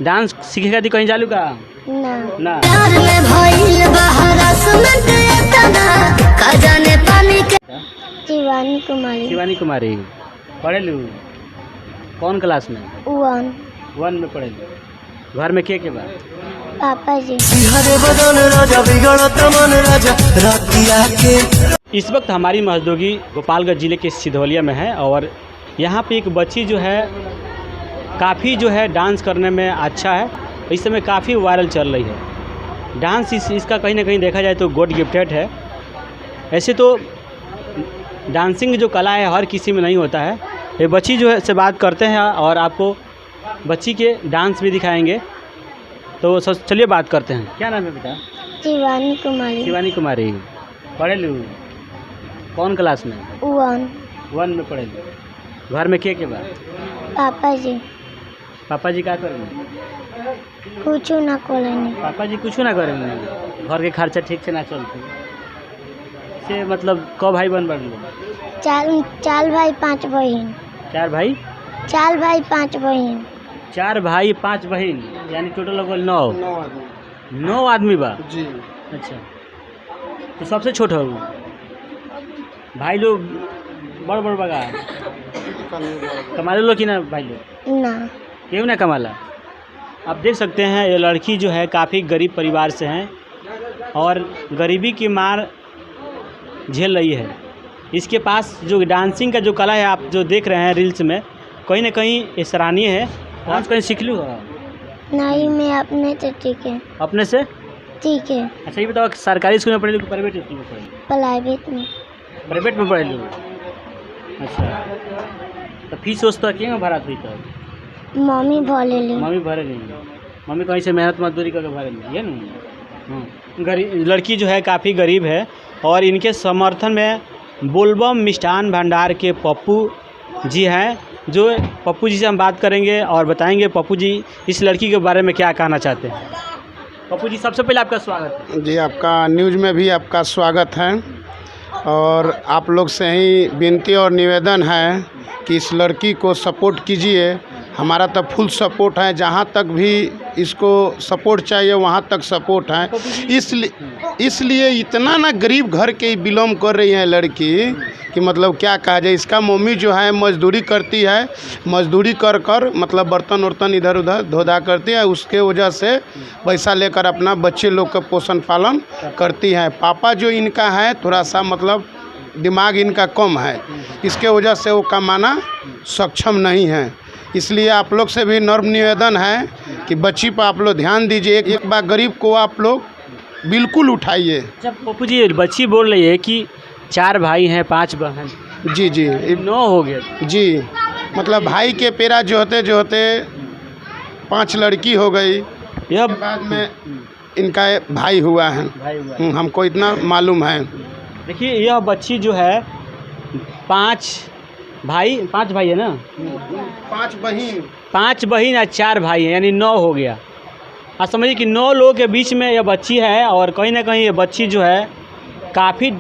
Dance सीखे खातिर कहीं चालू का ना ना शिवानी कुमारी शिवानी कुमारी पढ़ेलू कौन क्लास में? 1 में पढ़ेलू। घर में के बा? पापा जी। इस वक्त हमारी मौजूदगी गोपालगंज ज़िले के सिधौलिया में है और यहाँ पे एक बच्ची जो है काफ़ी जो है डांस करने में अच्छा है। इस समय काफ़ी वायरल चल रही है डांस। इसका कहीं ना कहीं देखा जाए तो गॉड गिफ्टेड है। ऐसे तो डांसिंग जो कला है हर किसी में नहीं होता है। ये बच्ची जो है से बात करते हैं और आपको बच्ची के डांस भी दिखाएंगे। तो चलिए बात करते हैं। क्या नाम है बेटा? शिवानी कुमारी। शिवानी कुमारी पढ़ेलू कौन क्लास में? 1 में पढ़ेलू। घर में के बा? पापा जी। पापा जी क्या करेंगे? कुछ ना करेंगे। पापा जी कुछ ना करेंगे। घर के खर्चा ठीक से ना चलते से मतलब कौ भाई बन बढ़ लो? 4 भाई 5 बहन। 4 भाई 4 भाई 5 बहन। 4 भाई 5 बहन यानी टोटल लगभग 9 आदमी बा जी। अच्छा तो सबसे छोटा हो भाई लोग बड़ बगा कमाले लो कि ना भाई लोग? ना क्यों ना कमाला। आप देख सकते हैं ये लड़की जो है काफ़ी गरीब परिवार से हैं और गरीबी की मार झेल रही है। इसके पास जो डांसिंग का जो कला है आप जो देख रहे हैं रील्स में कहीं ना कहीं सराहनीय है। डांस कहीं सीख लूँ? नहीं मैं अपने से ठीक है। अपने से ठीक है। अच्छा ये बताओ सरकारी स्कूल में पढ़े लो प्राइवेट स्कूल में पढ़े? प्राइवेट में। प्राइवेट में पढ़े लो। अच्छा तो फीस वोस तो क्या भरा थी? तो मम्मी भरे ली। मम्मी भरे नहीं? मम्मी कहीं से मेहनत मजदूरी करके भरे नहीं है ना। गरीब लड़की जो है काफ़ी गरीब है और इनके समर्थन में बोलबम मिष्ठान भंडार के पप्पू जी हैं। जो पप्पू जी से हम बात करेंगे और बताएंगे पप्पू जी इस लड़की के बारे में क्या कहना चाहते हैं। पप्पू जी सबसे पहले आपका स्वागत है। जी आपका न्यूज़ में भी आपका स्वागत है और आप लोग से ही विनती और निवेदन है कि इस लड़की को सपोर्ट कीजिए। हमारा तो फुल सपोर्ट है। जहाँ तक भी इसको सपोर्ट चाहिए वहाँ तक सपोर्ट है। इसलिए इतना ना गरीब घर के बिलोंग कर रही है लड़की कि मतलब क्या कहा जाए। इसका मम्मी जो है मजदूरी करती है। मजदूरी कर मतलब बर्तन वर्तन इधर उधर धोधा करती है। उसके वजह से पैसा लेकर अपना बच्चे लोग का पोषण पालन करती है। पापा जो इनका है थोड़ा सा मतलब दिमाग इनका कम है। इसके वजह से वो कमाना सक्षम नहीं है। इसलिए आप लोग से भी नर्म निवेदन है कि बच्ची पर आप लोग ध्यान दीजिए। एक बार गरीब को आप लोग बिल्कुल उठाइए। जब पप्पू जी बच्ची बोल रही है कि 4 भाई हैं 5 बहन। जी 9 हो गए जी। मतलब भाई के पेरा जो होते 5 लड़की हो गई। यह बाद में इनका भाई हुआ है। हमको इतना मालूम है। देखिए यह बच्ची जो है 5 भाई है ना? 5 बहन या 4 भाई हैं यानी 9 हो गया। आप समझिए कि 9 लोगों के बीच में यह बच्ची है और कहीं ना कहीं ये बच्ची जो है काफ़ी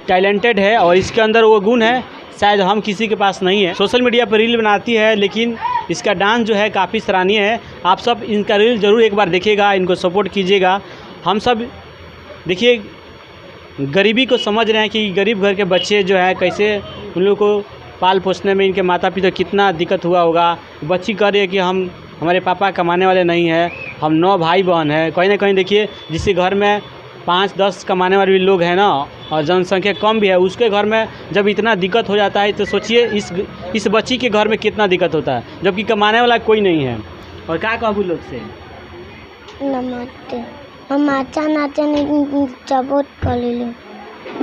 टैलेंटेड है और इसके अंदर वो गुण है शायद हम किसी के पास नहीं है। सोशल मीडिया पर रील बनाती है लेकिन इसका डांस जो है काफ़ी सराहनीय है। आप सब इनका रील ज़रूर एक बार देखिएगा, इनको सपोर्ट कीजिएगा। हम सब देखिए गरीबी को समझ रहे हैं कि गरीब घर के बच्चे जो है कैसे उन लोगों को पाल पोसने में इनके माता पिता कितना दिक्कत हुआ होगा। बच्ची कह रही है कि हमारे पापा कमाने वाले नहीं हैं, हम 9 भाई बहन हैं। कहीं ना कहीं देखिए जिसके घर में 5-10 कमाने वाले भी लोग हैं ना और जनसंख्या कम भी है उसके घर में जब इतना दिक्कत हो जाता है तो सोचिए इस बच्ची के घर में कितना दिक्कत होता है जबकि कमाने वाला कोई नहीं है। और क्या कहूँ लोग से? नमस्ते। हम अच्छा नाचे नहीं सपोर्ट कर ली।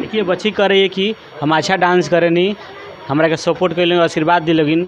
देखिए बच्ची कह रही है कि हम अच्छा डांस करें नहीं हमरा के सपोर्ट कर आशीर्वाद दिलगिन।